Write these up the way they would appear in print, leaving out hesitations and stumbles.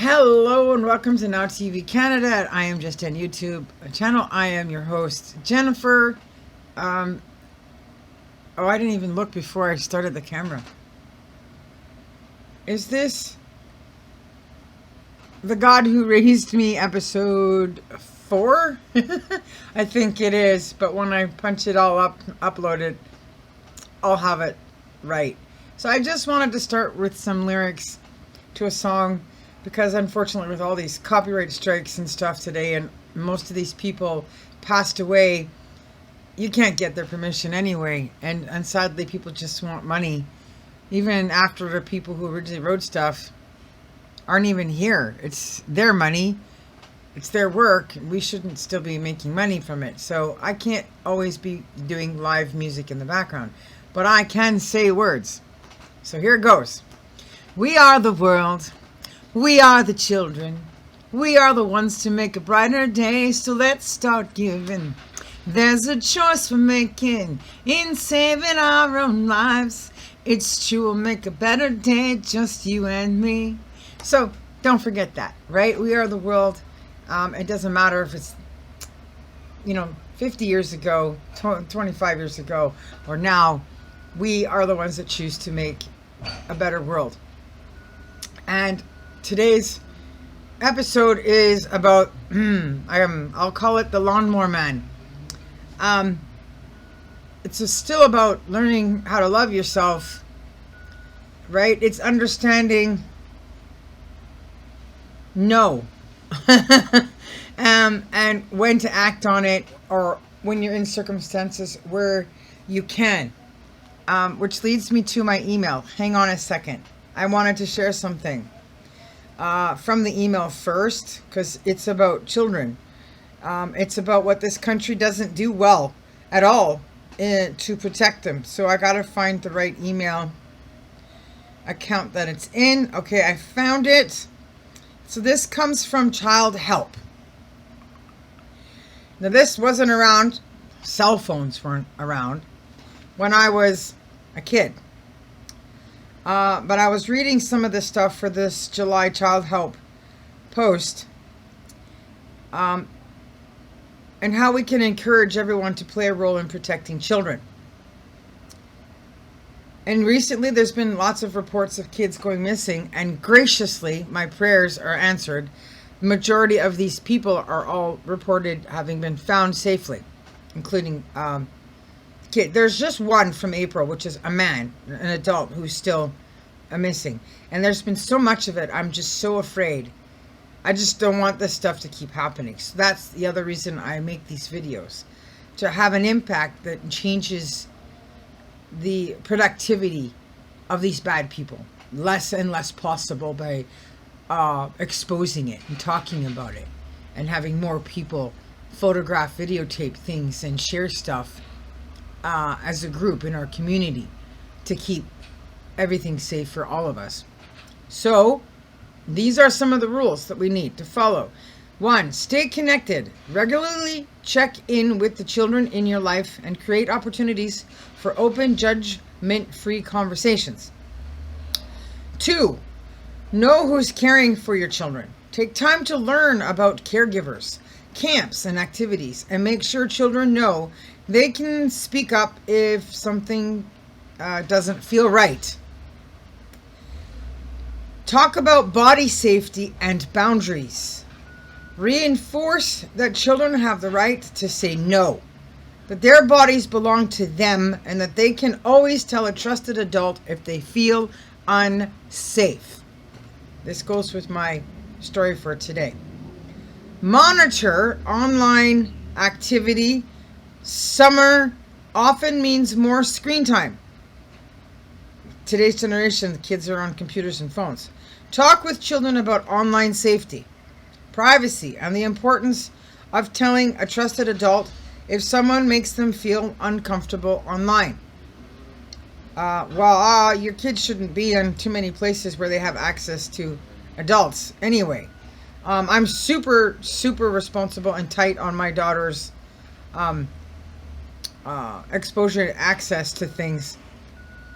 Hello and welcome to Now TV Canada. I am just on YouTube channel. I am your host, Jennifer. Oh, I didn't even look before I started the camera. Is this The God Who Raised Me episode 4? I think it is, but when I punch it all up, upload it, I'll have it right. So I just wanted to start with some lyrics to a song because unfortunately with all these copyright strikes and stuff today and most of these people passed away, you can't get their permission anyway, and sadly people just want money even after the people who originally wrote stuff aren't even here. It's their money, it's their work. We shouldn't still be making money from it, so I can't always be doing live music in the background, but I can say words. So here it goes. We are the world. We are the children. We are the ones to make a brighter day, so let's start giving. There's a choice we're making in saving our own lives. It's true, we'll make a better day, just you and me. So don't forget that, right? We are the world. It doesn't matter if it's, 50 years ago, 25 years ago, or now. We are the ones that choose to make a better world. And today's episode is about, I'll call it the Lawnmower Man. It's still about learning how to love yourself, right? It's understanding no. And when to act on it, or when you're in circumstances where you can. Which leads me to my email. Hang on a second. I wanted to share something from the email first, because it's about children. It's about what this country doesn't do well at all to protect them. So I gotta find the right email account that it's in. Okay, I found it. So this comes from Child Help. Now this wasn't around. Cell phones weren't around when I was a kid. But I was reading some of this stuff for this July Child Help post. And how we can encourage everyone to play a role in protecting children. And recently there's been lots of reports of kids going missing, and graciously my prayers are answered. The majority of these people are all reported having been found safely, including kid. There's just one from April, which is a man, an adult, who's still missing. And there's been so much of it, I'm just so afraid. I just don't want this stuff to keep happening. So that's the other reason I make these videos, to have an impact that changes the productivity of these bad people. Less and less possible by exposing it and talking about it, and having more people photograph, videotape things and share stuff as a group in our community to keep everything safe for all of us. So these are some of the rules that we need to follow. 1, stay connected. Regularly check in with the children in your life and create opportunities for open, judgment-free conversations. 2, know who's caring for your children. Take time to learn about caregivers, camps, and activities, and make sure children know they can speak up if something doesn't feel right. Talk about body safety and boundaries. Reinforce that children have the right to say no, that their bodies belong to them, and that they can always tell a trusted adult if they feel unsafe. This goes with my story for today. Monitor online activity. Summer often means more screen time. Today's generation, the kids are on computers and phones. Talk with children about online safety, privacy, and the importance of telling a trusted adult if someone makes them feel uncomfortable online. Your kids shouldn't be in too many places where they have access to adults anyway. I'm super, super responsible and tight on my daughter's exposure and access to things.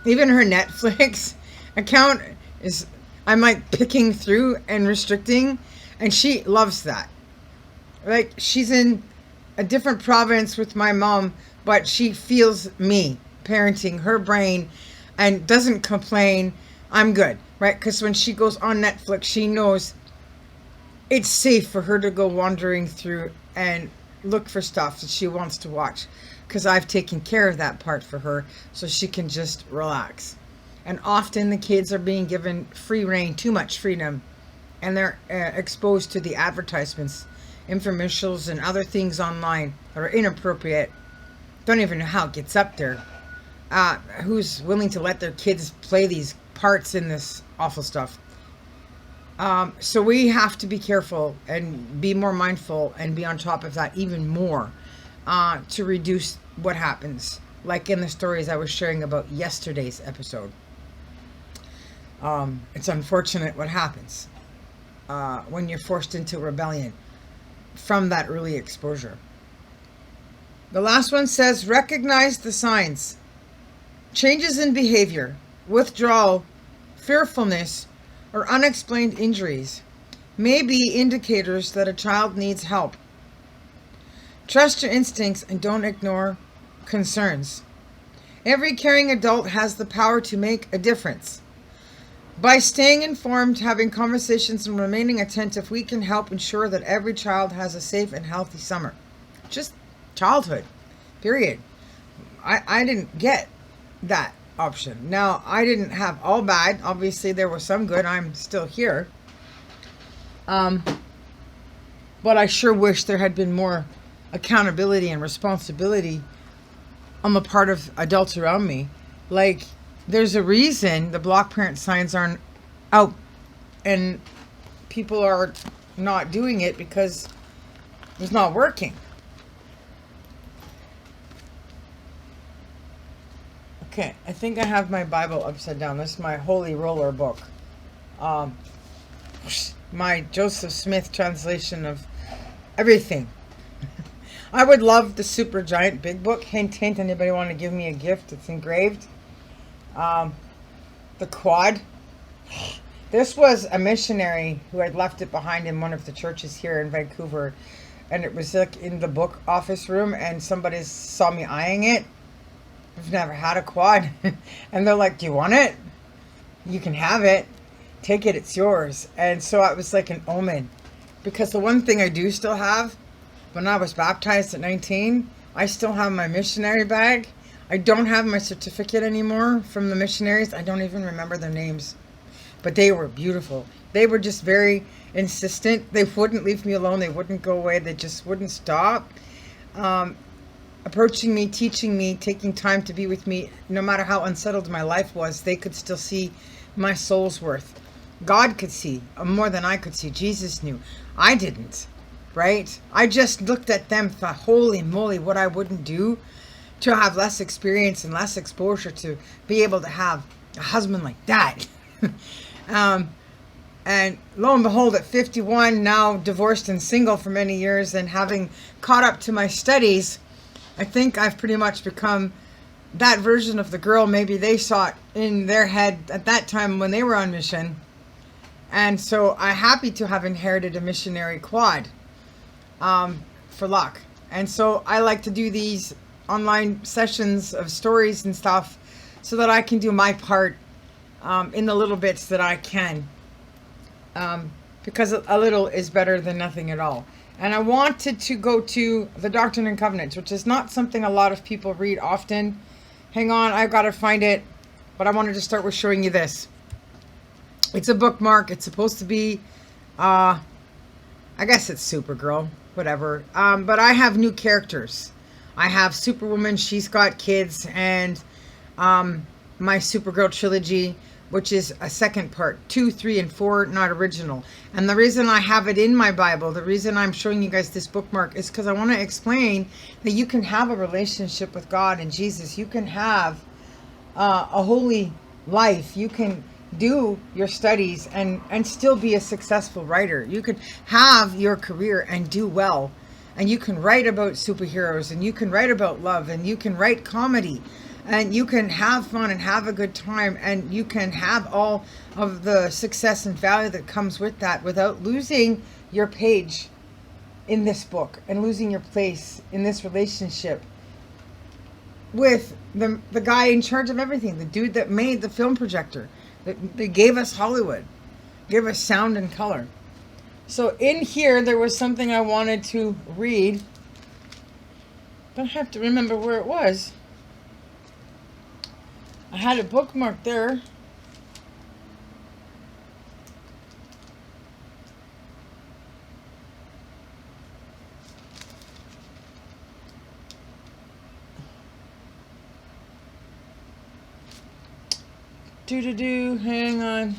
Even her Netflix account is I'm like picking through and restricting, and she loves that. Like, she's in a different province with my mom, but she feels me parenting her brain and doesn't complain. I'm good, right? Because when she goes on Netflix, she knows it's safe for her to go wandering through and look for stuff that she wants to watch, because I've taken care of that part for her so she can just relax. And often the kids are being given free reign, too much freedom, and they're exposed to the advertisements, infomercials, and other things online that are inappropriate. Don't even know how it gets up there. Who's willing to let their kids play these parts in this awful stuff? So we have to be careful and be more mindful and be on top of that even more, to reduce what happens, like in the stories I was sharing about yesterday's episode. It's unfortunate what happens when you're forced into rebellion from that early exposure. The last one says, recognize the signs. Changes in behavior, withdrawal, fearfulness, or unexplained injuries may be indicators that a child needs help. Trust your instincts and don't ignore concerns. Every caring adult has the power to make a difference. By staying informed, having conversations, and remaining attentive, we can help ensure that every child has a safe and healthy summer. Just childhood, period. I didn't get that option. Now, I didn't have all bad. Obviously, there was some good. I'm still here. But I sure wish there had been more accountability and responsibility on the part of adults around me. Like, there's a reason the block parent signs aren't out and people are not doing it, because it's not working. Okay, I think I have my Bible upside down. This is my Holy Roller book. My Joseph Smith translation of everything. I would love the super giant big book. Hint, hint, anybody want to give me a gift? It's engraved. The quad. This was a missionary who had left it behind in one of the churches here in Vancouver. And it was like in the book office room, and somebody saw me eyeing it. I've never had a quad. And they're like, do you want it? You can have it. Take it, it's yours. And so it was like an omen. Because the one thing I do still have, when I was baptized at 19, I still have my missionary bag. I don't have my certificate anymore from the missionaries. I don't even remember their names. But they were beautiful. They were just very insistent. They wouldn't leave me alone. They wouldn't go away. They just wouldn't stop. Approaching me, teaching me, taking time to be with me. No matter how unsettled my life was, they could still see my soul's worth. God could see more than I could see. Jesus knew. I didn't, right? I just looked at them, thought, holy moly, what I wouldn't do to have less experience and less exposure, to be able to have a husband like that. And lo and behold, at 51, now divorced and single for many years, and having caught up to my studies, I think I've pretty much become that version of the girl maybe they saw it in their head at that time when they were on mission. And so I'm happy to have inherited a missionary quad for luck. And so I like to do these online sessions of stories and stuff so that I can do my part in the little bits that I can. Because a little is better than nothing at all. And I wanted to go to the Doctrine and Covenants, which is not something a lot of people read often. Hang on, I've got to find it. But I wanted to start with showing you this. It's a bookmark. It's supposed to be, I guess it's Supergirl, whatever. But I have new characters. I have Superwoman, she's got kids, and my Supergirl trilogy, which is a second part, 2, 3, and 4, not original. And the reason I have it in my Bible, the reason I'm showing you guys this bookmark, is because I want to explain that you can have a relationship with God and Jesus. You can have a holy life. You can do your studies and still be a successful writer. You can have your career and do well. And you can write about superheroes, and you can write about love, and you can write comedy. and you can have fun and have a good time, and you can have all of the success and value that comes with that without losing your page in this book and losing your place in this relationship with the guy in charge of everything, the dude that made the film projector, that gave us Hollywood, gave us sound and color. So in here, there was something I wanted to read, but I have to remember where it was. I had it bookmarked there. Hang on.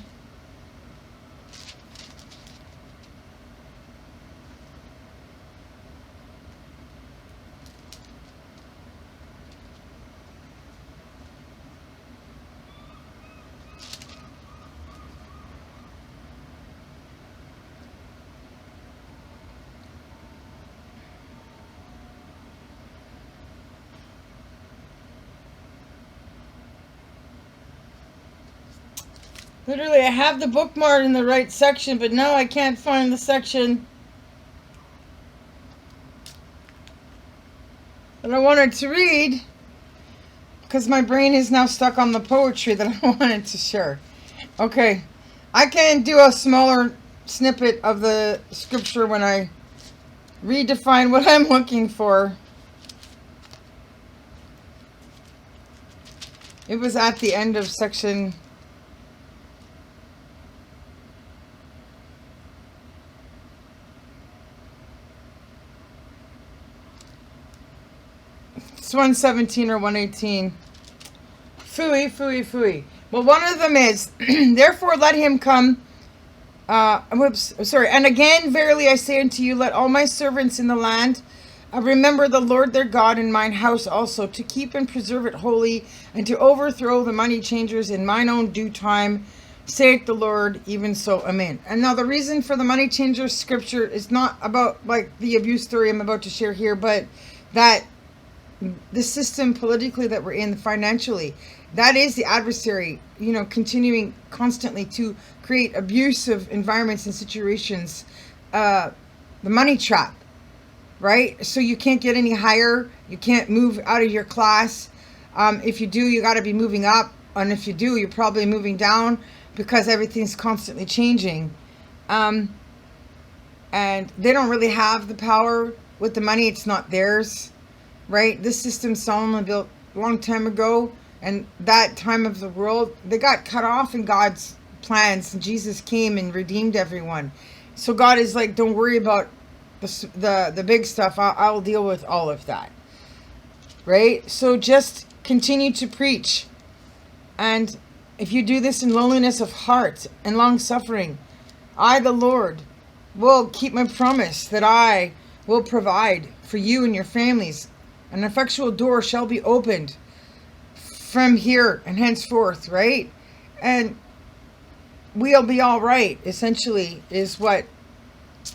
Literally, I have the bookmark in the right section, but now I can't find the section that I wanted to read because my brain is now stuck on the poetry that I wanted to share. Okay, I can do a smaller snippet of the scripture when I redefine what I'm looking for. It was at the end of section. It's 117 or 118. Phooey, phooey, phooey. Well, one of them is, therefore let him come. And again, verily I say unto you, let all my servants in the land remember the Lord their God in mine house also, to keep and preserve it holy, and to overthrow the money changers in mine own due time, saith the Lord, even so, amen. And now the reason for the money changers scripture is not about like the abuse story I'm about to share here, but that the system politically that we're in, financially, that is the adversary, continuing constantly to create abusive environments and situations, the money trap, right? So you can't get any higher, you can't move out of your class. If you do, you got to be moving up, and if you do, you're probably moving down because everything's constantly changing. And they don't really have the power with the money, it's not theirs. Right? This system Solomon built a long time ago, and that time of the world, they got cut off in God's plans, and Jesus came and redeemed everyone. So God is like, don't worry about the big stuff. I'll deal with all of that. Right? So just continue to preach. And if you do this in lowliness of heart and long suffering, I, the Lord, will keep my promise that I will provide for you and your families. An effectual door shall be opened from here and henceforth, right? And we'll be all right, essentially, is what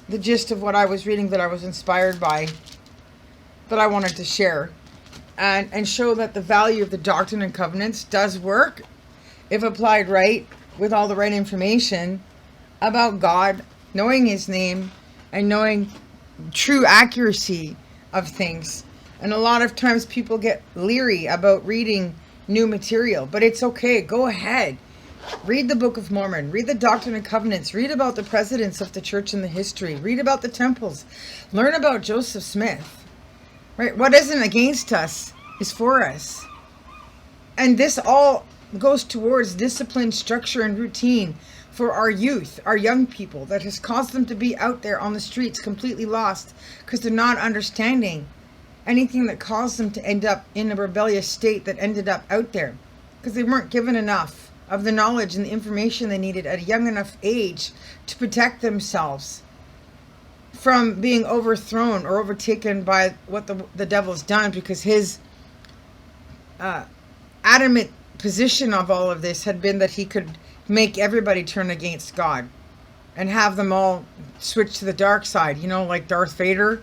the gist of what I was reading that I was inspired by, that I wanted to share. And show that the value of the Doctrine and Covenants does work if applied right, with all the right information about God, knowing His name, and knowing true accuracy of things. And a lot of times people get leery about reading new material, but it's okay. Go ahead. Read the Book of Mormon. Read the Doctrine and Covenants. Read about the presidents of the church and the history. Read about the temples. Learn about Joseph Smith. Right? What isn't against us is for us. And this all goes towards discipline, structure, and routine for our youth, our young people, that has caused them to be out there on the streets completely lost because they're not understanding anything that caused them to end up in a rebellious state that ended up out there because they weren't given enough of the knowledge and the information they needed at a young enough age to protect themselves from being overthrown or overtaken by what the devil's done, because his adamant position of all of this had been that he could make everybody turn against God and have them all switch to the dark side, like Darth Vader.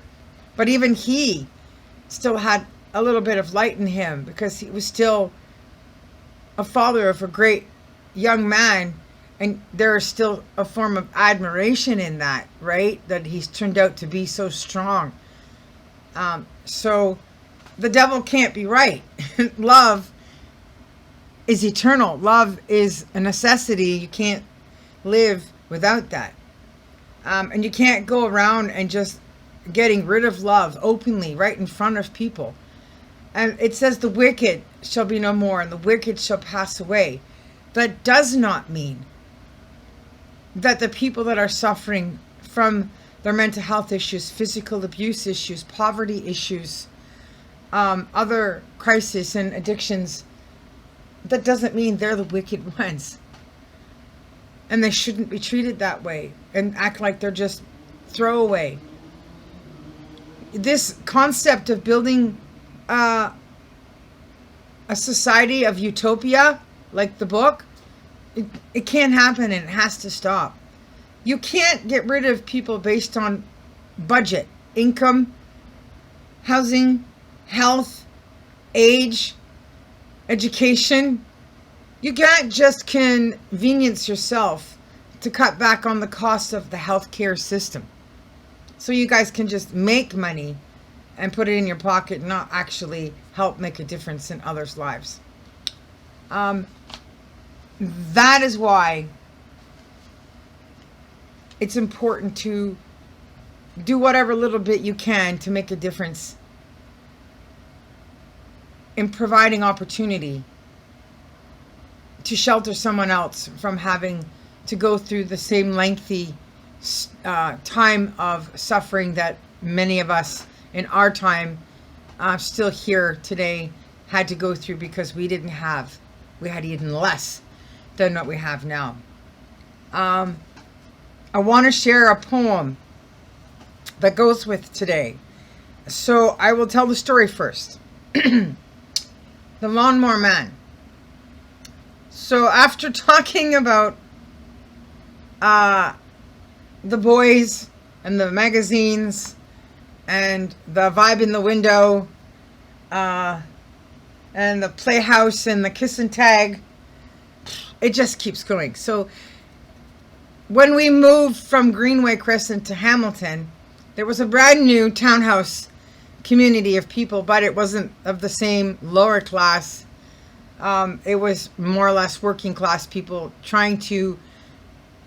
But even he still had a little bit of light in him because he was still a father of a great young man, and there is still a form of admiration in that, right? That he's turned out to be so strong. So the devil can't be right. Love is eternal. Love is a necessity. You can't live without that. And you can't go around and just getting rid of love openly right in front of people. And it says the wicked shall be no more and the wicked shall pass away. That does not mean that the people that are suffering from their mental health issues, physical abuse issues, poverty issues, other crises and addictions, that doesn't mean they're the wicked ones. And they shouldn't be treated that way and act like they're just throwaway. This concept of building a society of utopia, like the book, it can't happen, and it has to stop. You can't get rid of people based on budget, income, housing, health, age, education. You can't just convenience yourself to cut back on the cost of the healthcare system, so you guys can just make money and put it in your pocket and not actually help make a difference in others' lives. That is why it's important to do whatever little bit you can to make a difference in providing opportunity to shelter someone else from having to go through the same lengthy time of suffering that many of us in our time still here today had to go through, because we had even less than what we have now. I want to share a poem that goes with today. So I will tell the story first. The Lawnmower Man. So after talking about the boys and the magazines and the vibe in the window and the playhouse and the kiss and tag, it just keeps going. So when we moved from Greenway Crescent to Hamilton, there was a brand new townhouse community of people, but it wasn't of the same lower class. It was more or less working class people trying to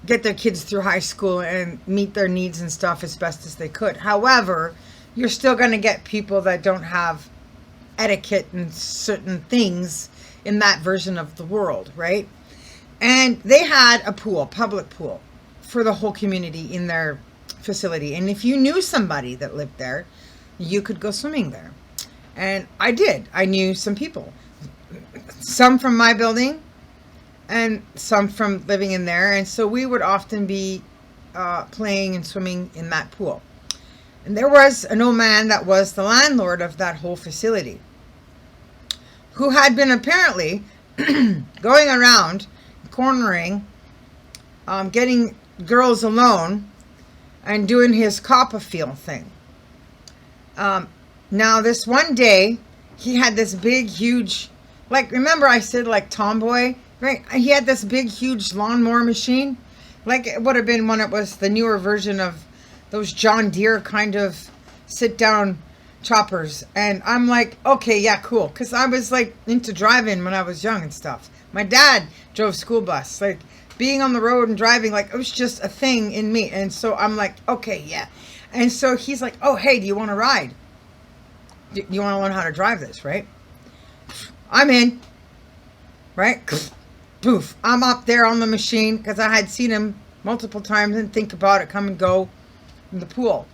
get their kids through high school and meet their needs and stuff as best as they could. However, you're still going to get people that don't have etiquette and certain things in that version of the world, right? And they had a pool, public pool, for the whole community in their facility. And if you knew somebody that lived there, you could go swimming there. And I did. I knew some people. Some from my building and some from living in there. And so we would often be playing and swimming in that pool. And there was an old man that was the landlord of that whole facility, who had been apparently going around cornering, getting girls alone and doing his Copperfield thing. Now this one day he had this big huge, like, remember I said like tomboy, right? He had this big huge lawnmower machine, like it would have been when it was the newer version of those John Deere kind of sit down choppers. And I'm like, okay, yeah, cool, because I was like into driving when I was young and stuff. My dad drove school bus, like being on the road and driving, like it was just a thing in me. And so I'm like, okay, yeah. And so he's like, oh, hey, do you want to ride? Do you want to learn how to drive this, right? I'm in, right? Poof, I'm up there on the machine because I had seen him multiple times and think about it, come and go in the pool.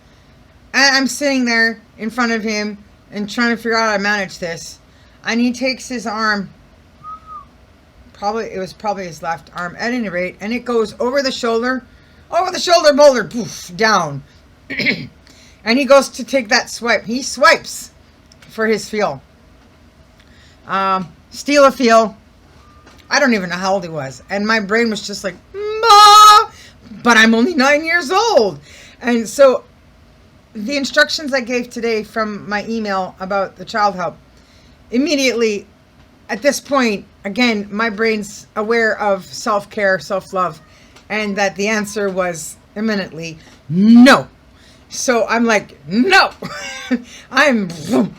And I'm sitting there in front of him and trying to figure out how to manage this. And he takes his arm, it was probably his left arm at any rate, and it goes over the shoulder boulder, poof, down. And he goes to take that swipe. He swipes for his fuel. Steal a fuel. I don't even know how old he was. And my brain was just like, Ma! But I'm only 9 years old. And so the instructions I gave today from my email about the child help, immediately at this point, again, my brain's aware of self-care, self-love, and that the answer was imminently no. So I'm like, no. I'm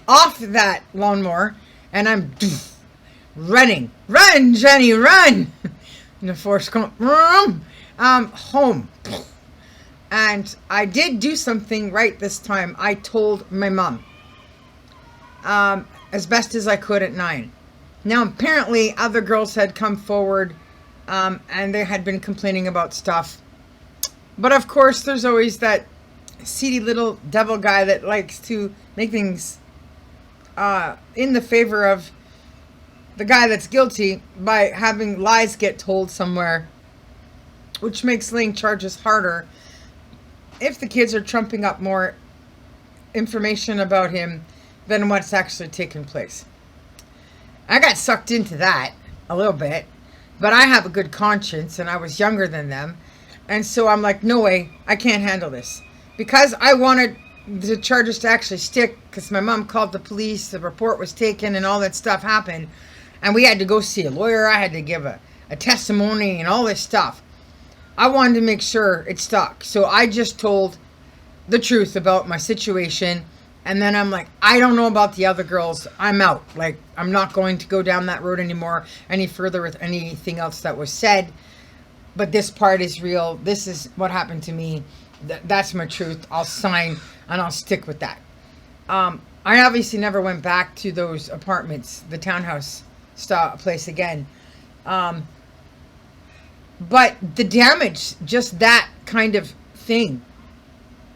off that lawnmower and I'm running. Run, Jenny, run. And the force going home. And I did do something right this time. I told my mom as best as I could at 9. Now, apparently, other girls had come forward and they had been complaining about stuff. But of course, there's always that seedy little devil guy that likes to make things in the favor of the guy that's guilty by having lies get told somewhere, which makes laying charges harder if the kids are trumping up more information about him than what's actually taken place. I got sucked into that a little bit, but I have a good conscience and I was younger than them. And so I'm like, no way, I can't handle this. Because I wanted the charges to actually stick, because my mom called the police, the report was taken, and all that stuff happened. And we had to go see a lawyer. I had to give a testimony and all this stuff. I wanted to make sure it stuck. So I just told the truth about my situation. And then I'm like, I don't know about the other girls. I'm out. Like, I'm not going to go down that road anymore, any further with anything else that was said. But this part is real. This is what happened to me. That's my truth. I'll sign and I'll stick with that. I obviously never went back to those apartments, the townhouse style place again. But the damage, just that kind of thing,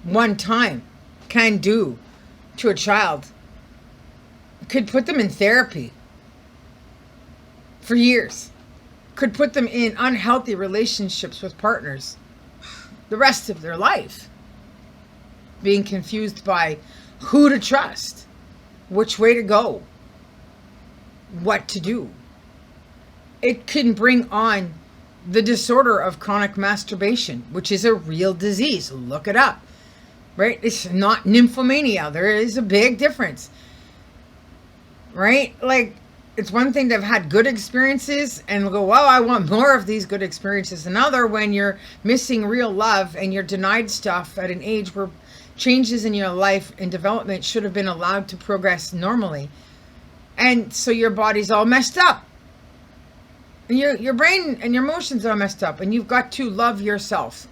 one time can do to a child, could put them in therapy for years, could put them in unhealthy relationships with partners the rest of their life, being confused by who to trust, which way to go, what to do. It can bring on the disorder of chronic masturbation, which is a real disease. Look it up, right? It's not nymphomania. There is a big difference, right? Like, it's one thing to have had good experiences and go, wow, I want more of these good experiences. Another when you're missing real love and you're denied stuff at an age where changes in your life and development should have been allowed to progress normally. And so your body's all messed up. And your brain and your emotions are messed up. And you've got to love yourself.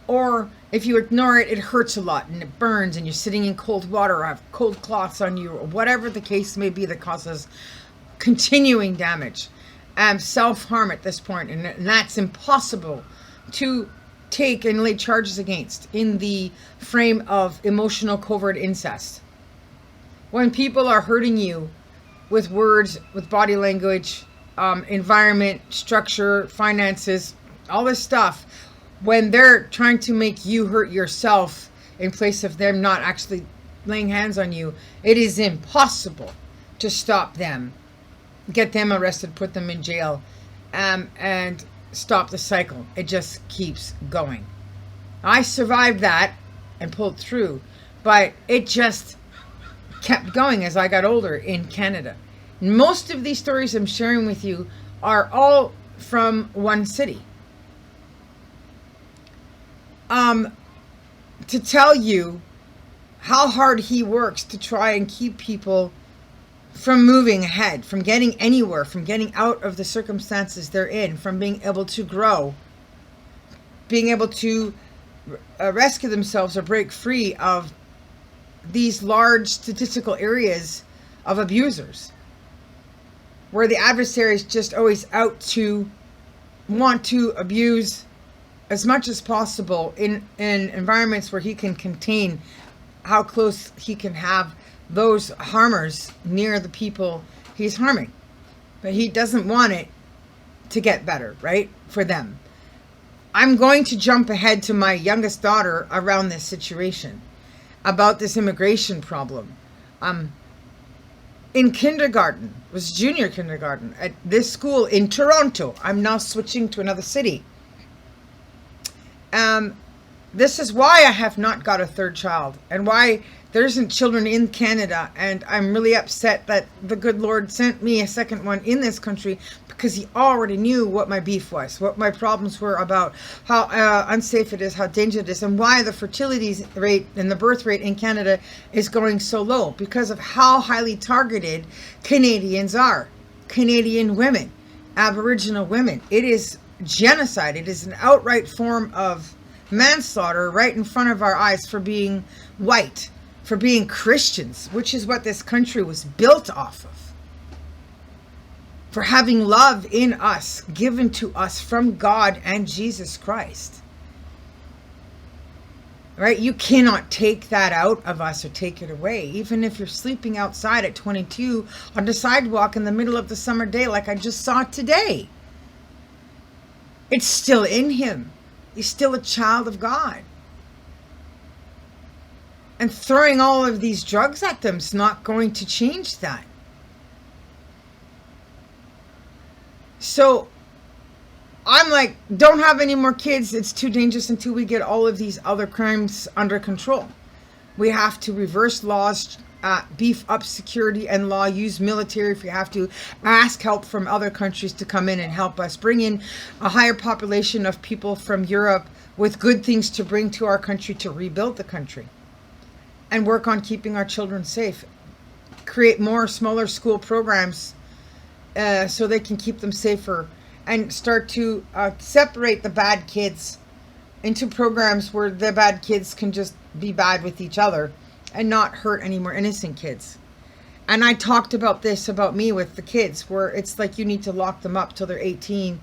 Or if you ignore it, it hurts a lot and it burns and you're sitting in cold water or have cold cloths on you or whatever the case may be that causes continuing damage and self-harm at this point. And that's impossible to take and lay charges against in the frame of emotional covert incest. When people are hurting you with words, with body language, environment, structure, finances, all this stuff, when they're trying to make you hurt yourself in place of them not actually laying hands on you, it is impossible to stop them, get them arrested, put them in jail, and stop the cycle. It just keeps going. I survived that and pulled through, but it just kept going as I got older in Canada. Most of these stories I'm sharing with you are all from one city. To tell you how hard he works to try and keep people from moving ahead, from getting anywhere, from getting out of the circumstances they're in, from being able to grow, being able to rescue themselves or break free of these large statistical areas of abusers, where the adversary is just always out to want to abuse as much as possible in environments where he can contain how close he can have those harmers near the people he's harming. But he doesn't want it to get better, right? For them. I'm going to jump ahead to my youngest daughter around this situation, about this immigration problem. In kindergarten, it was junior kindergarten, at this school in Toronto. I'm now switching to another city. This is why I have not got a third child, and why there isn't children in Canada. And I'm really upset that the good Lord sent me a second one in this country, because he already knew what my beef was, what my problems were about, how unsafe it is, how dangerous it is, and why the fertility rate and the birth rate in Canada is going so low, because of how highly targeted Canadians are. Canadian women, Aboriginal women. It is genocide. It is an outright form of manslaughter right in front of our eyes for being white, for being Christians, which is what this country was built off of, for having love in us, given to us from God and Jesus Christ. Right? You cannot take that out of us or take it away. Even if you're sleeping outside at 22 on the sidewalk in the middle of the summer day, like I just saw today, it's still in him. He's still a child of God. And throwing all of these drugs at them is not going to change that. So I'm like, don't have any more kids. It's too dangerous until we get all of these other crimes under control. We have to reverse laws, beef up security and law, use military if we have to, ask help from other countries to come in and help us, bring in a higher population of people from Europe with good things to bring to our country to rebuild the country, and work on keeping our children safe. Create more smaller school programs so they can keep them safer, and start to separate the bad kids into programs where the bad kids can just be bad with each other and not hurt any more innocent kids. And I talked about this about me with the kids, where it's like you need to lock them up till they're 18.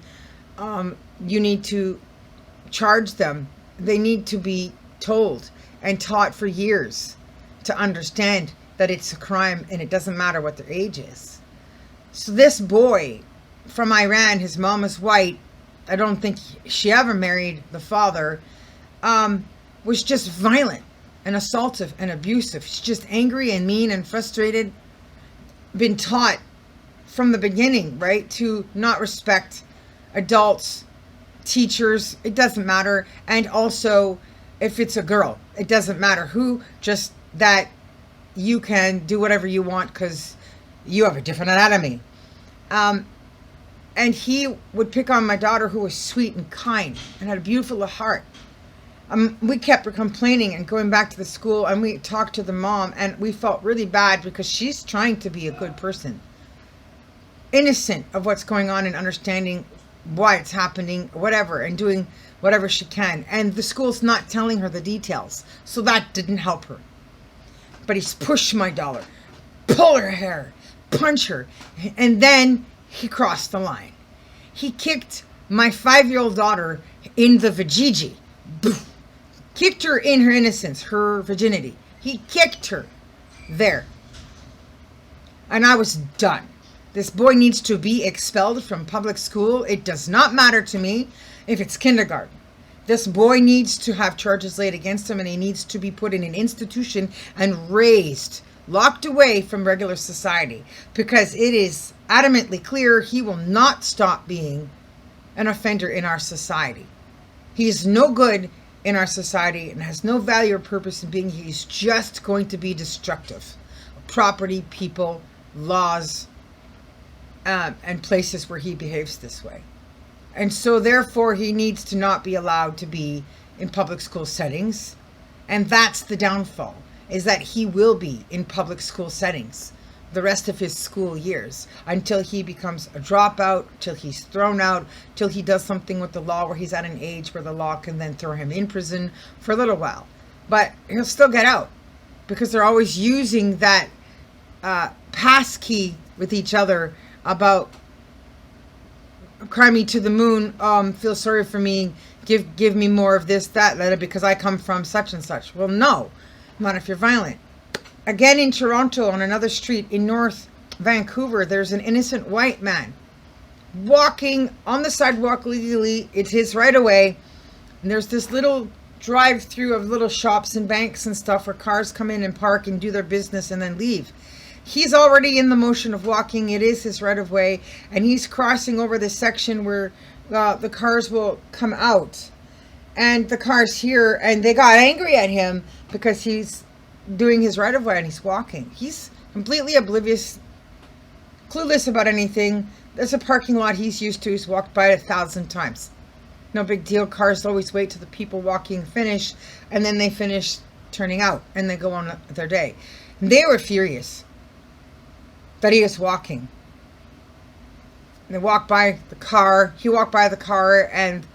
You need to charge them. They need to be told and taught for years to understand that it's a crime and it doesn't matter what their age is. So this boy from Iran, his mom is white, I don't think she ever married the father, was just violent and assaultive and abusive. She's just angry and mean and frustrated. Been taught from the beginning, right, to not respect adults, teachers, it doesn't matter. And also, if it's a girl, it doesn't matter who, just that you can do whatever you want because you have a different anatomy. And he would pick on my daughter, who was sweet and kind and had a beautiful heart. We kept complaining and going back to the school, and we talked to the mom, and we felt really bad because she's trying to be a good person, innocent of what's going on and understanding why it's happening, whatever, and doing whatever she can. And the school's not telling her the details, so that didn't help her. But he's pushed my daughter, pull her hair, punch her, and then he crossed the line. He kicked my 5-year-old daughter in the vajiji. Boom. Kicked her in her innocence, her virginity. He kicked her there. And I was done. This boy needs to be expelled from public school. It does not matter to me if it's kindergarten. This boy needs to have charges laid against him, and he needs to be put in an institution and raised, locked away from regular society, because it is adamantly clear he will not stop being an offender in our society. He is no good in our society and has no value or purpose in being here. He's just going to be destructive. Property, people, laws, and places where he behaves this way. And so therefore he needs to not be allowed to be in public school settings. And that's the downfall, is that he will be in public school settings the rest of his school years until he becomes a dropout, till he's thrown out, till he does something with the law where he's at an age where the law can then throw him in prison for a little while. But he'll still get out, because they're always using that pass key with each other about cry me to the moon, feel sorry for me, give me more of this, that, because I come from such and such. Well, no, not if you're violent. Again, in Toronto, on another street in North Vancouver, there's an innocent white man walking on the sidewalk legally. It's his right of way. And there's this little drive-through of little shops and banks and stuff where cars come in and park and do their business and then leave. He's already in the motion of walking. It is his right of way. And he's crossing over this section where the cars will come out. and the car's here, and they got angry at him because he's doing his right of way and he's walking. He's completely oblivious, clueless about anything. There's a parking lot he's used to. He's walked by it 1,000 times. No big deal. Cars always wait till the people walking finish, and then they finish turning out and they go on their day. They were furious that he was walking. They walked by the car. He walked by the car, and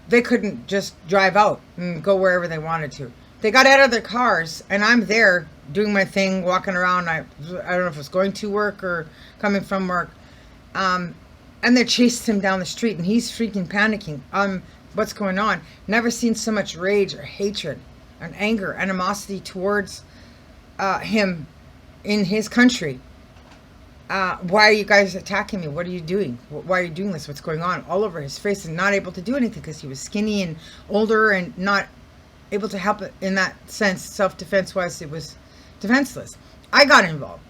they couldn't just drive out and go wherever they wanted to. They got out of their cars, and I'm there doing my thing, walking around. I don't know if it was going to work or coming from work. And they chased him down the street, and he's freaking panicking. What's going on? Never seen so much rage or hatred and anger, animosity towards him in his country. Why are you guys attacking me? What are you doing? Why are you doing this? What's going on? All over his face, and not able to do anything because he was skinny and older and not able to help it in that sense. Self-defense wise, it was defenseless. I got involved.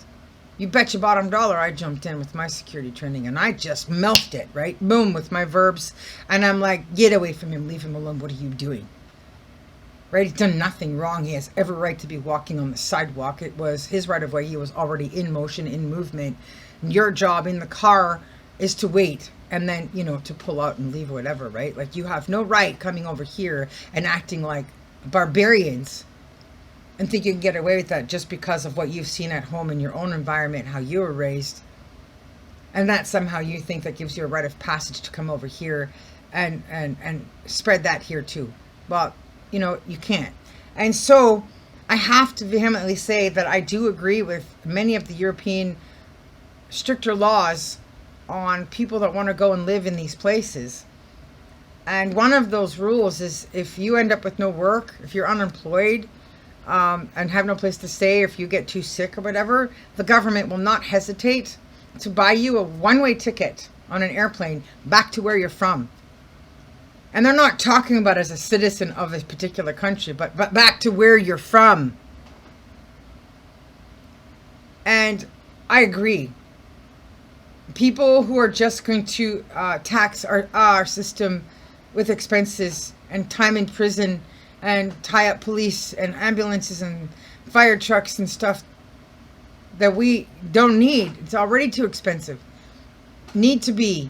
You bet your bottom dollar I jumped in with my security training, and I just melted it, right? Boom, with my verbs. And I'm like, get away from him. Leave him alone. What are you doing? Right? He's done nothing wrong. He has every right to be walking on the sidewalk. It was his right of way. He was already in motion, in movement. Your job in the car is to wait and then, to pull out and leave or whatever, right? Like, you have no right coming over here and acting like barbarians and think you can get away with that just because of what you've seen at home in your own environment, how you were raised. And that somehow you think that gives you a rite of passage to come over here and spread that here too. Well, you can't. And so I have to vehemently say that I do agree with many of the European stricter laws on people that want to go and live in these places. And one of those rules is if you end up with no work, if you're unemployed, and have no place to stay, or if you get too sick or whatever, the government will not hesitate to buy you a one-way ticket on an airplane back to where you're from. And they're not talking about as a citizen of a particular country, but back to where you're from. And I agree. People who are just going to tax our system with expenses and time in prison and tie up police and ambulances and fire trucks and stuff that we don't need. It's already too expensive. Need to be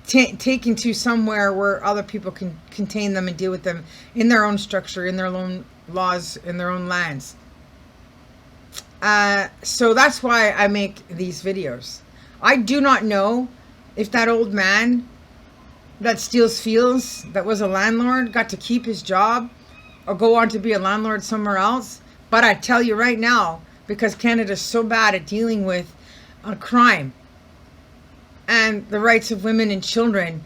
taken to somewhere where other people can contain them and deal with them in their own structure, in their own laws, in their own lands. So that's why I make these videos. I do not know if that old man that steals fields, that was a landlord, got to keep his job or go on to be a landlord somewhere else. But I tell you right now, because Canada's so bad at dealing with crime and the rights of women and children,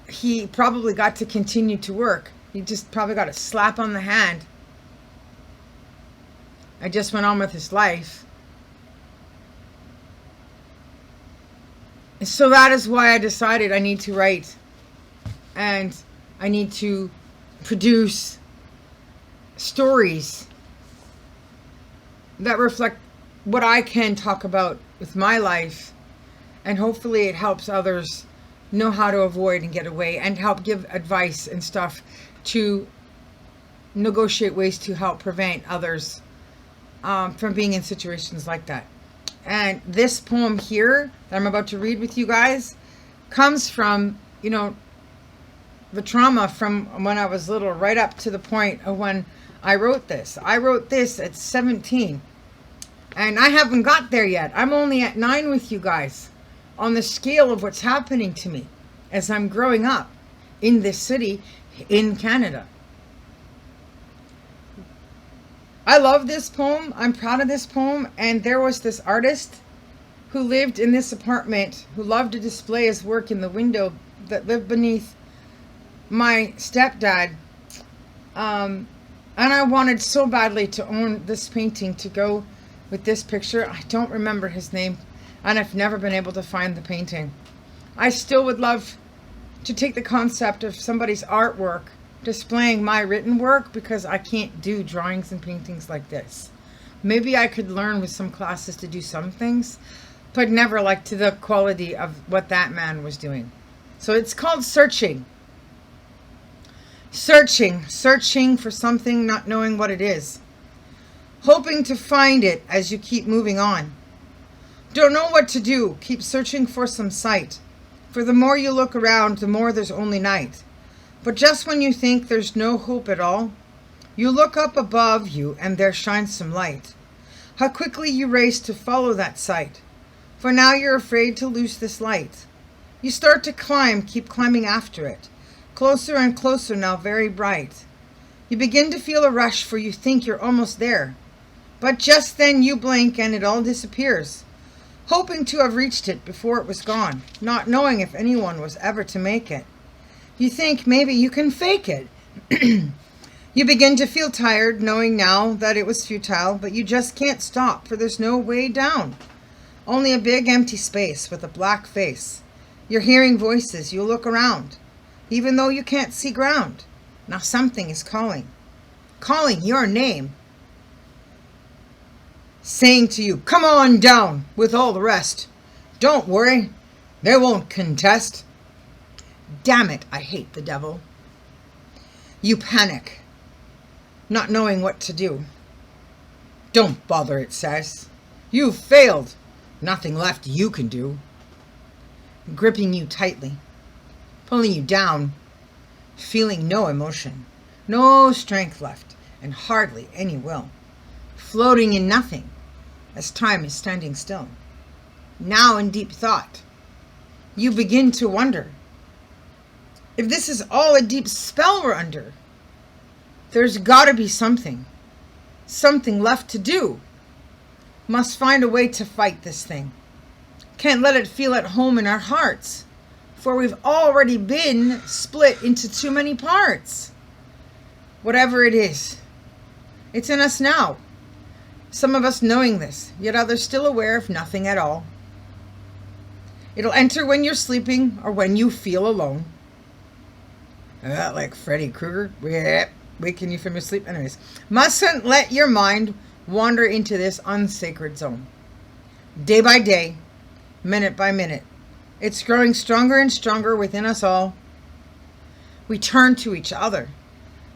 he probably got to continue to work. He just probably got a slap on the hand. I just went on with his life. So that is why I decided I need to write, and I need to produce stories that reflect what I can talk about with my life, and hopefully it helps others know how to avoid and get away, and help give advice and stuff to negotiate ways to help prevent others from being in situations like that. And this poem here that I'm about to read with you guys comes from, the trauma from when I was little, right up to the point of when I wrote this. I wrote this at 17, and I haven't got there yet. I'm only at 9 with you guys on the scale of what's happening to me as I'm growing up in this city in Canada. I love this poem. I'm proud of this poem. And there was this artist who lived in this apartment who loved to display his work in the window that lived beneath my stepdad. And I wanted so badly to own this painting to go with this picture. I don't remember his name, and I've never been able to find the painting. I still would love to take the concept of somebody's artwork displaying my written work, because I can't do drawings and paintings like this. Maybe I could learn with some classes to do some things, but never like to the quality of what that man was doing. So it's called Searching. Searching for something, not knowing what it is. Hoping to find it as you keep moving on. Don't know what to do, keep searching for some sight. For the more you look around, the more there's only night. But just when you think there's no hope at all, you look up above you and there shines some light. How quickly you race to follow that sight. For now you're afraid to lose this light. You start to climb, keep climbing after it. Closer and closer now, very bright. You begin to feel a rush, for you think you're almost there. But just then you blink and it all disappears. Hoping to have reached it before it was gone, not knowing if anyone was ever to make it. You think maybe you can fake it. You begin to feel tired, knowing now that it was futile, but you just can't stop, for there's no way down. Only a big empty space with a black face. You're hearing voices, you look around, even though you can't see ground. Now something is calling your name, saying to you, come on down with all the rest. Don't worry, they won't contest. Damn it, I hate the devil. You panic, not knowing what to do. Don't bother, it says. You've failed. Nothing left you can do. Gripping you tightly, pulling you down, feeling no emotion, no strength left, and hardly any will. Floating in nothing, as time is standing still. Now in deep thought, you begin to wonder if this is all a deep spell we're under. There's gotta be something left to do. Must find a way to fight this thing. Can't let it feel at home in our hearts, for we've already been split into too many parts. Whatever it is, it's in us now. Some of us knowing this, yet others still aware of nothing at all. It'll enter when you're sleeping or when you feel alone. Like Freddy Krueger, waking you from your sleep. Anyways, mustn't let your mind wander into this unsacred zone. Day by day, minute by minute, it's growing stronger and stronger within us all. We turn to each other,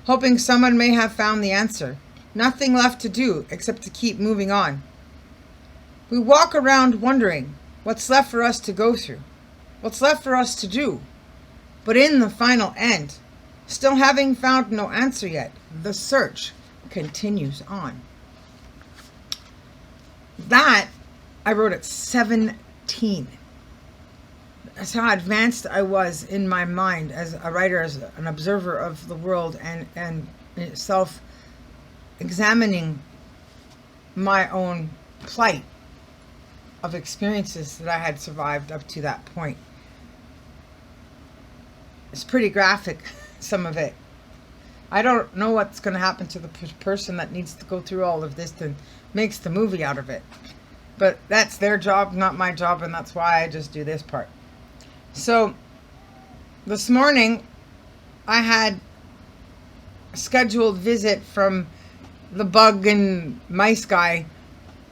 hoping someone may have found the answer. Nothing left to do except to keep moving on. We walk around wondering what's left for us to go through, what's left for us to do. But in the final end, still having found no answer yet, the search continues on. That I wrote at 17. That's how advanced I was in my mind as a writer, as an observer of the world, and self-examining my own plight of experiences that I had survived up to that point. It's pretty graphic, some of it. I don't know what's going to happen to the person that needs to go through all of this and makes the movie out of it. But that's their job, not my job, and that's why I just do this part. So, this morning, I had a scheduled visit from the bug and mice guy,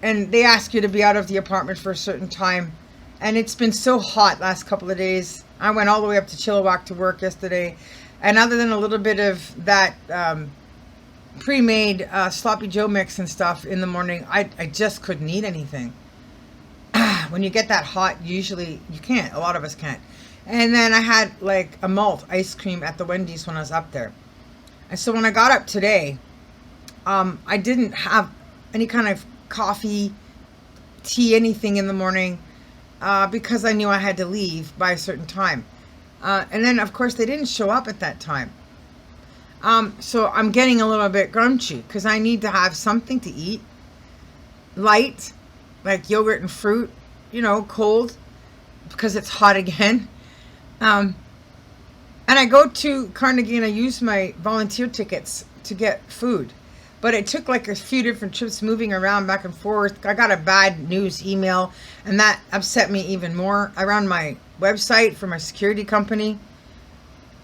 and they ask you to be out of the apartment for a certain time. And it's been so hot last couple of days. I went all the way up to Chilliwack to work yesterday. And other than a little bit of that pre-made Sloppy Joe mix and stuff in the morning, I just couldn't eat anything. When you get that hot, usually you can't. A lot of us can't. And then I had like a malt ice cream at the Wendy's when I was up there. And so when I got up today, I didn't have any kind of coffee, tea, anything in the morning because I knew I had to leave by a certain time. And then, of course, they didn't show up at that time. So I'm getting a little bit grumpy because I need to have something to eat. Light, like yogurt and fruit, cold because it's hot again. And I go to Carnegie and I use my volunteer tickets to get food. But it took like a few different trips moving around back and forth. I got a bad news email and that upset me even more. I ran my website for my security company.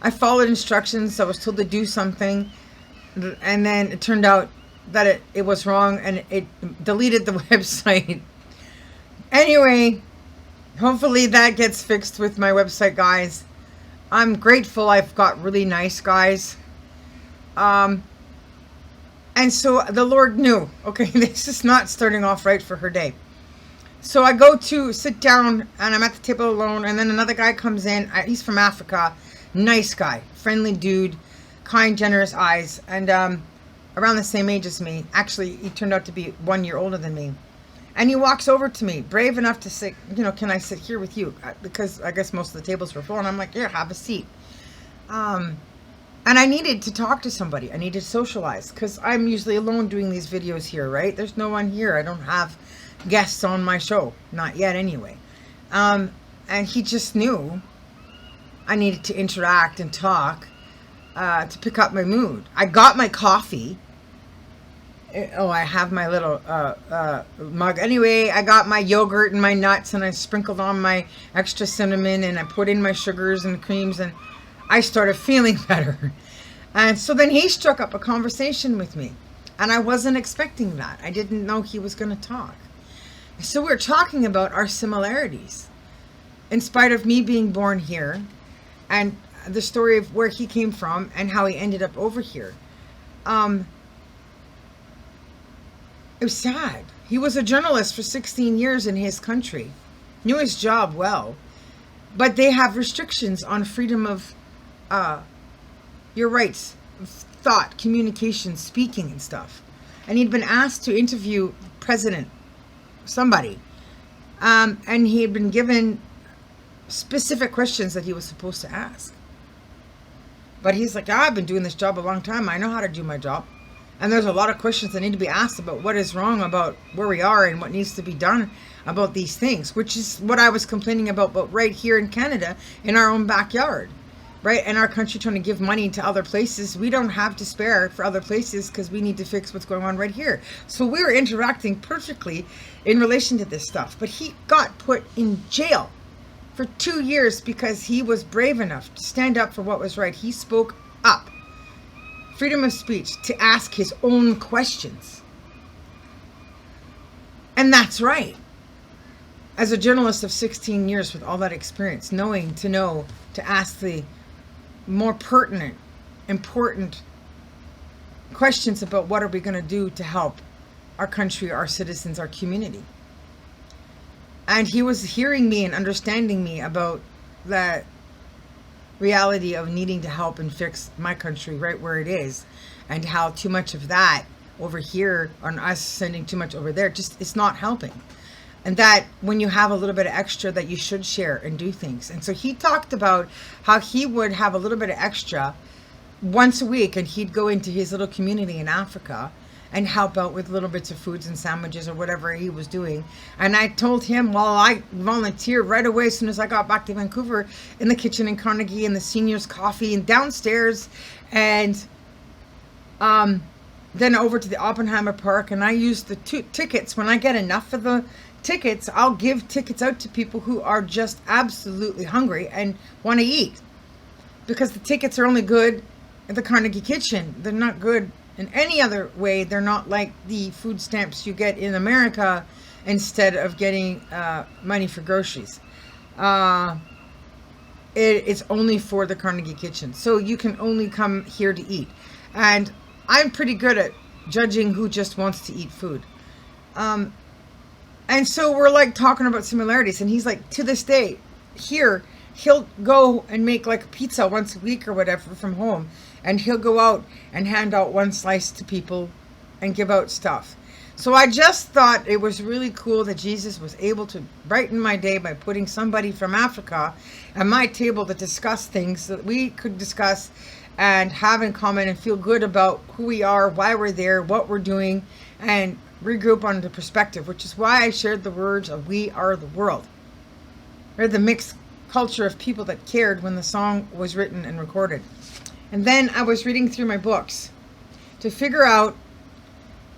I followed instructions. I was told to do something. And then it turned out that it was wrong and it deleted the website. Anyway, hopefully that gets fixed with my website guys. I'm grateful I've got really nice guys. And so the Lord knew, okay, this is not starting off right for her day. So I go to sit down and I'm at the table alone, and then another guy comes in. He's from Africa. Nice guy, friendly dude, kind, generous eyes, and around the same age as me. Actually, he turned out to be 1 year older than me. And he walks over to me, brave enough to say, can I sit here with you? Because I guess most of the tables were full. And I'm like, yeah, have a seat. And I needed to talk to somebody. I needed to socialize because I'm usually alone doing these videos here, right? There's no one here. I don't have guests on my show. Not yet, anyway. And he just knew I needed to interact and talk to pick up my mood. I got my coffee. Oh, I have my little mug. Anyway, I got my yogurt and my nuts, and I sprinkled on my extra cinnamon, and I put in my sugars and creams, and I started feeling better. And so then he struck up a conversation with me, and I wasn't expecting that. I didn't know he was going to talk. So we're talking about our similarities, in spite of me being born here, and the story of where he came from and how he ended up over here. It was sad. He was a journalist for 16 years in his country, knew his job well, but they have restrictions on freedom of your rights, of thought, communication, speaking and stuff. And he'd been asked to interview president, somebody, and he had been given specific questions that he was supposed to ask. But he's like, I've been doing this job a long time. I know how to do my job. And there's a lot of questions that need to be asked about what is wrong about where we are and what needs to be done about these things, which is what I was complaining about, but right here in Canada, in our own backyard, right? In our country, trying to give money to other places. We don't have to spare for other places because we need to fix what's going on right here. So we were interacting perfectly in relation to this stuff. But he got put in jail for 2 years because he was brave enough to stand up for what was right. He spoke up. Freedom of speech, to ask his own questions. And that's right. As a journalist of 16 years with all that experience, knowing to know to ask the more pertinent, important questions about what are we going to do to help our country, our citizens, our community. And he was hearing me and understanding me about that reality of needing to help and fix my country right where it is, and how too much of that over here on us sending too much over there just it's not helping, and that when you have a little bit of extra that you should share and do things. And so he talked about how he would have a little bit of extra once a week, and he'd go into his little community in Africa and help out with little bits of foods and sandwiches or whatever he was doing. And I told him, well, I volunteered right away as soon as I got back to Vancouver, in the kitchen in Carnegie, and the seniors coffee and downstairs, and then over to the Oppenheimer Park. And I used the tickets. When I get enough of the tickets, I'll give tickets out to people who are just absolutely hungry and want to eat, because the tickets are only good at the Carnegie kitchen. They're not good in any other way. They're not like the food stamps you get in America instead of getting money for groceries. It's only for the Carnegie kitchen. So you can only come here to eat. And I'm pretty good at judging who just wants to eat food. And so we're like talking about similarities. And he's like, to this day, here, he'll go and make like a pizza once a week or whatever from home. And he'll go out and hand out one slice to people and give out stuff. So I just thought it was really cool that Jesus was able to brighten my day by putting somebody from Africa at my table to discuss things that we could discuss and have in common and feel good about who we are, why we're there, what we're doing, and regroup on the perspective, which is why I shared the words of "We Are the World." We're the mixed culture of people that cared when the song was written and recorded. And then I was reading through my books to figure out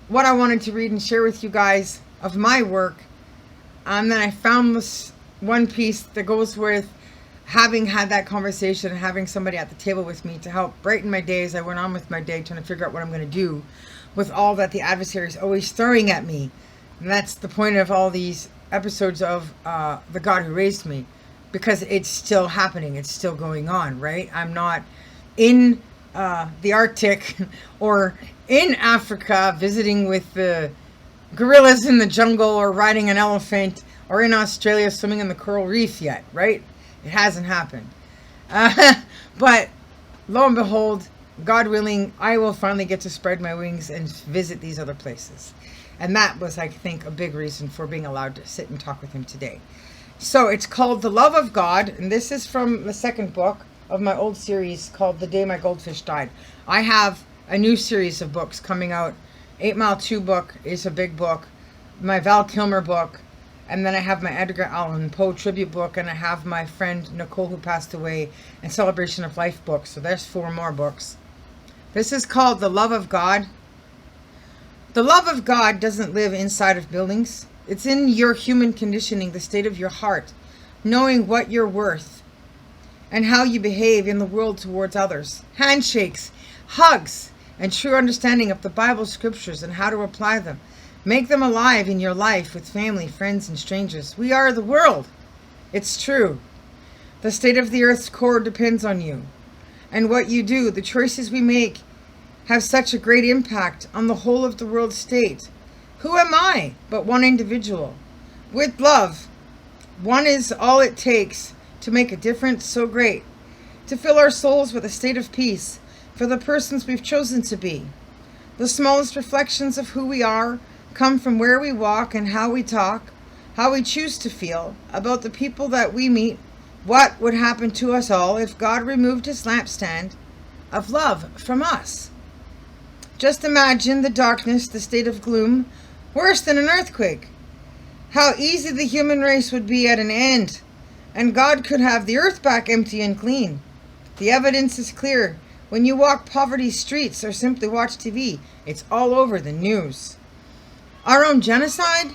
what I wanted to read and share with you guys of my work. And then I found this one piece that goes with having had that conversation and having somebody at the table with me to help brighten my day as I went on with my day, trying to figure out what I'm going to do with all that the adversary is always throwing at me. And that's the point of all these episodes of The God Who Raised Me, because it's still happening. It's still going on, right? I'm not in the Arctic or in Africa visiting with the gorillas in the jungle or riding an elephant or in Australia swimming in the coral reef yet, right? It hasn't happened. But lo and behold, God willing, I will finally get to spread my wings and visit these other places. And that was, I think, a big reason for being allowed to sit and talk with him today. So it's called The Love of God, and this is from the second book of my old series called The Day My Goldfish Died. I have a new series of books coming out. 8 Mile 2 book is a big book, my Val Kilmer book, and then I have my Edgar Allan Poe tribute book, and I have my friend Nicole, who passed away, and Celebration of Life book. So there's 4 more books. This is called The Love of God. The love of God doesn't live inside of buildings. It's in your human conditioning, the state of your heart, knowing what you're worth and how you behave in the world towards others. Handshakes, hugs, and true understanding of the Bible scriptures and how to apply them. Make them alive in your life with family, friends, and strangers. We are the world. It's true. The state of the earth's core depends on you. And what you do, the choices we make, have such a great impact on the whole of the world state. Who am I but one individual? With love, one is all it takes to make a difference so great, to fill our souls with a state of peace for the persons we've chosen to be. The smallest reflections of who we are come from where we walk and how we talk, how we choose to feel about the people that we meet. What would happen to us all if God removed his lampstand of love from us? Just imagine the darkness, the state of gloom, worse than an earthquake. How easy the human race would be at an end, and God could have the earth back empty and clean. The evidence is clear. When you walk poverty's streets or simply watch TV, it's all over the news. Our own genocide?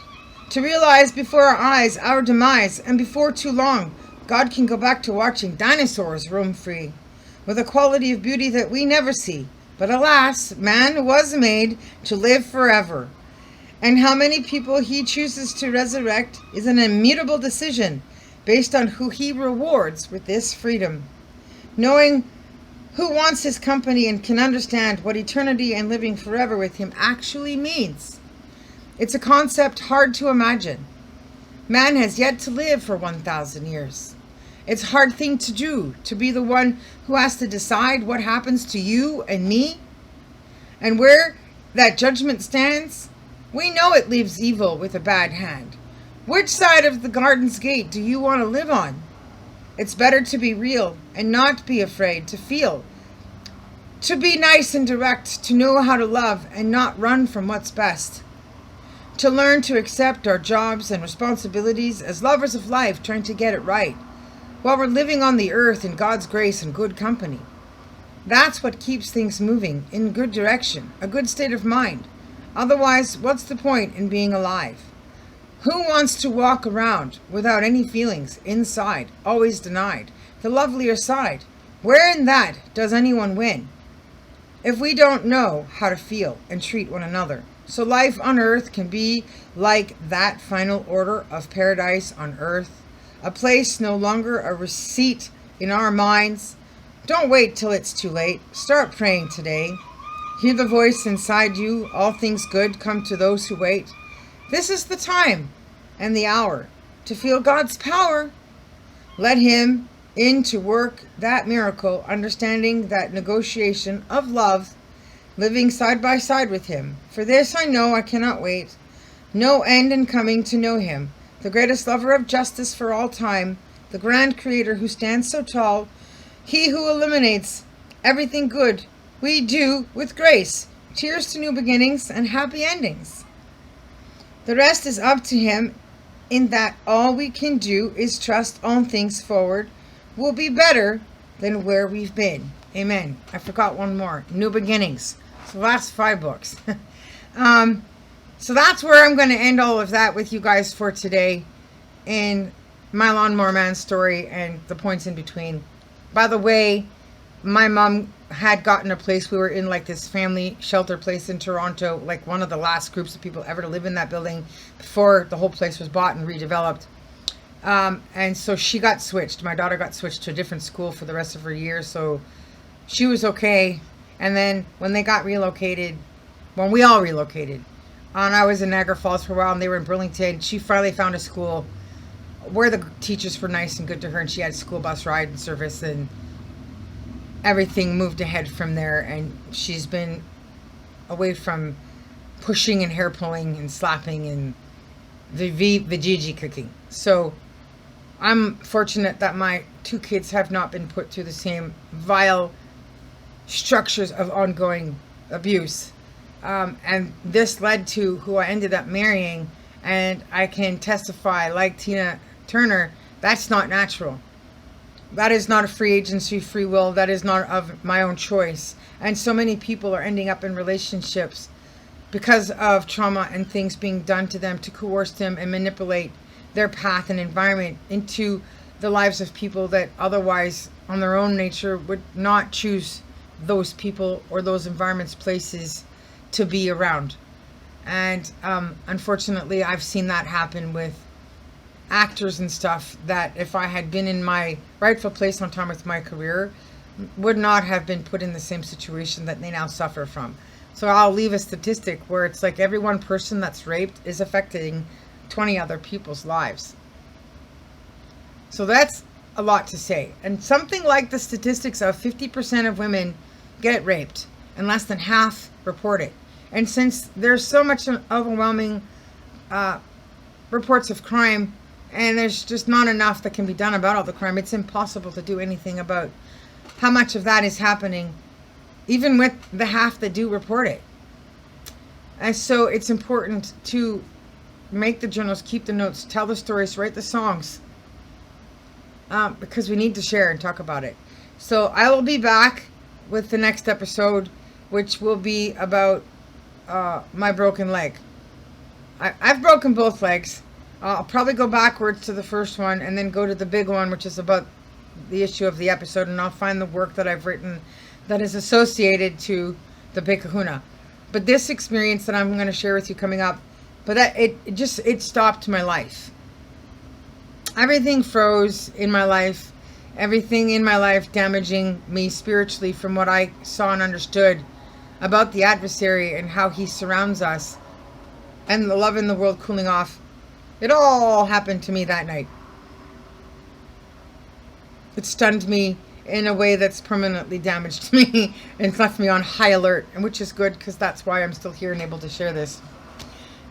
To realize before our eyes our demise, and before too long, God can go back to watching dinosaurs roam free, with a quality of beauty that we never see. But alas, man was made to live forever. And how many people he chooses to resurrect is an immutable decision based on who he rewards with this freedom. Knowing who wants his company and can understand what eternity and living forever with him actually means. It's a concept hard to imagine. Man has yet to live for 1,000 years. It's a hard thing to do, to be the one who has to decide what happens to you and me. And where that judgment stands, we know it leaves evil with a bad hand. Which side of the garden's gate do you want to live on? It's better to be real and not be afraid to feel. To be nice and direct, to know how to love and not run from what's best. To learn to accept our jobs and responsibilities as lovers of life trying to get it right, while we're living on the earth in God's grace and good company. That's what keeps things moving in good direction, a good state of mind. Otherwise, what's the point in being alive? Who wants to walk around without any feelings inside, always denied, the lovelier side? Where in that does anyone win? If we don't know how to feel and treat one another, so life on earth can be like that final order of paradise on earth, a place no longer a receipt in our minds. Don't wait till it's too late. Start praying today. Hear the voice inside you. All things good come to those who wait. This is the time and the hour to feel God's power. Let him in to work that miracle, understanding that negotiation of love, living side by side with him. For this I know I cannot wait. No end in coming to know him. The greatest lover of justice for all time, the grand creator who stands so tall, he who eliminates everything good we do with grace. Cheers to new beginnings and happy endings. The rest is up to him, in that all we can do is trust all things forward will be better than where we've been. Amen. I forgot one more. New beginnings. So that's 5 books. So that's where I'm going to end all of that with you guys for today in my Lawnmower Man story and the points in between. By the way, my mom had gotten a place. We were in like this family shelter place in Toronto, like one of the last groups of people ever to live in that building before the whole place was bought and redeveloped. And so she got switched. My daughter got switched to a different school for the rest of her year. So she was okay. And then when they got relocated, when we all relocated, and I was in Niagara Falls for a while and they were in Burlington, she finally found a school where the teachers were nice and good to her, and she had school bus ride and service, and everything moved ahead from there. And she's been away from pushing and hair pulling and slapping and the Vijiji cooking. So I'm fortunate that my two kids have not been put through the same vile structures of ongoing abuse. And this led to who I ended up marrying. And I can testify, like Tina Turner, that's not natural. That is not a free agency, free will. That is not of my own choice. And so many people are ending up in relationships because of trauma and things being done to them to coerce them and manipulate their path and environment into the lives of people that otherwise on their own nature would not choose those people or those environments, places to be around. And unfortunately, I've seen that happen with actors and stuff that if I had been in my rightful place on time with my career, would not have been put in the same situation that they now suffer from. So I'll leave a statistic where it's like every one person that's raped is affecting 20 other people's lives. So that's a lot to say. And something like the statistics of 50% of women get raped and less than half report it. And since there's so much overwhelming reports of crime, and there's just not enough that can be done about all the crime, it's impossible to do anything about how much of that is happening, even with the half that do report it. And so it's important to make the journals, keep the notes, tell the stories, write the songs, because we need to share and talk about it. So I will be back with the next episode, which will be about my broken leg. I've broken both legs. I'll probably go backwards to the first one and then go to the big one, which is about the issue of the episode, and I'll find the work that I've written that is associated to the big kahuna. But this experience that I'm going to share with you coming up, but that it stopped my life. Everything froze in my life. Everything in my life damaging me spiritually from what I saw and understood about the adversary and how he surrounds us, and the love in the world cooling off. It all happened to me that night. It stunned me in a way that's permanently damaged me and left me on high alert, and which is good because that's why I'm still here and able to share this.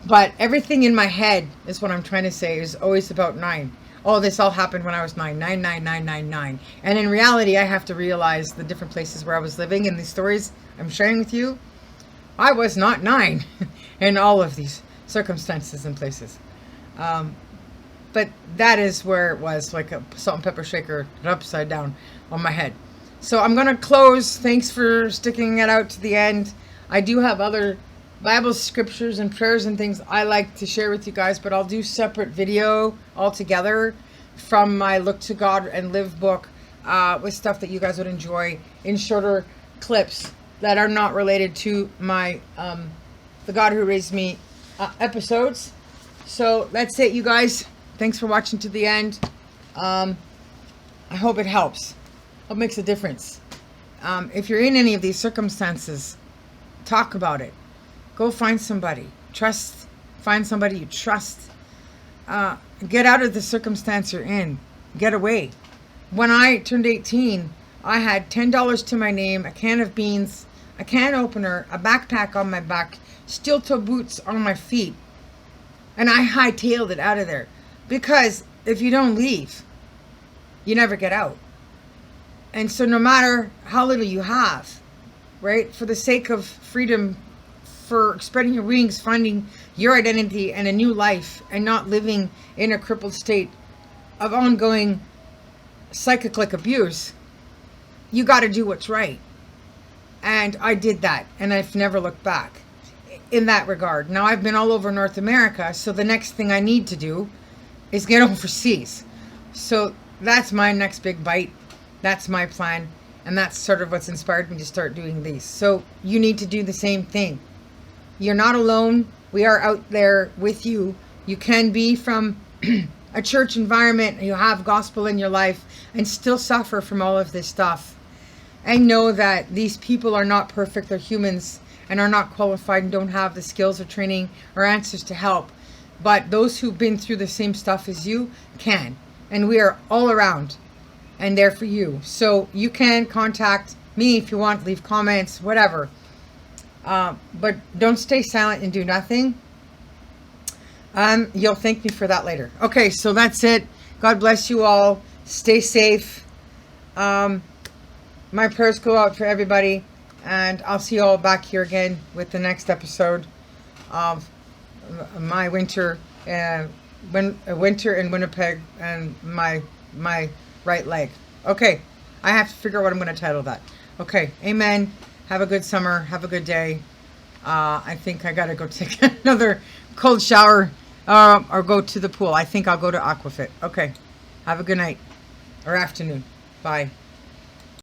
But everything in my head is what I'm trying to say is always about 9. Oh, this all happened when I was 9. 9, 9, 9, 9, 9. And in reality, I have to realize the different places where I was living and the stories I'm sharing with you. I was not 9 in all of these circumstances and places. But that is where it was, like a salt and pepper shaker upside down on my head. So I'm going to close. Thanks for sticking it out to the end. I do have other Bible scriptures and prayers and things I like to share with you guys, but I'll do separate video altogether from my Look to God and Live book with stuff that you guys would enjoy in shorter clips that are not related to my The God Who Raised Me episodes. So that's it, you guys. Thanks for watching to the end. I hope it helps. Hope it makes a difference. If you're in any of these circumstances, talk about it. Go find somebody. Find somebody you trust. Get out of the circumstance you're in. Get away. When I turned 18, I had $10 to my name, a can of beans, a can opener, a backpack on my back, steel-toe boots on my feet. And I hightailed it out of there. Because if you don't leave, you never get out. And so no matter how little you have, right, for the sake of freedom, for spreading your wings, finding your identity and a new life, and not living in a crippled state of ongoing psychic abuse, you got to do what's right. And I did that, and I've never looked back in that regard. Now I've been all over North America, so the next thing I need to do is get overseas. So that's my next big bite. That's my plan, and that's sort of what's inspired me to start doing these. So you need to do the same thing. You're not alone. We are out there with you. You can be from a church environment, you have gospel in your life, and still suffer from all of this stuff. and know that these people are not perfect. They're humans and are not qualified and don't have the skills or training or answers to help. But those who've been through the same stuff as you can. And we are all around and there for you. So you can contact me if you want, leave comments, whatever. But don't stay silent and do nothing. You'll thank me for that later. Okay, so that's it. God bless you all. Stay safe. My prayers go out for everybody. And I'll see you all back here again with the next episode of my winter in Winnipeg and my right leg. Okay, I have to figure out what I'm going to title that. Okay, amen. Have a good summer. Have a good day. I think I got to go take another cold shower or go to the pool. I think I'll go to Aquafit. Okay, have a good night or afternoon. Bye.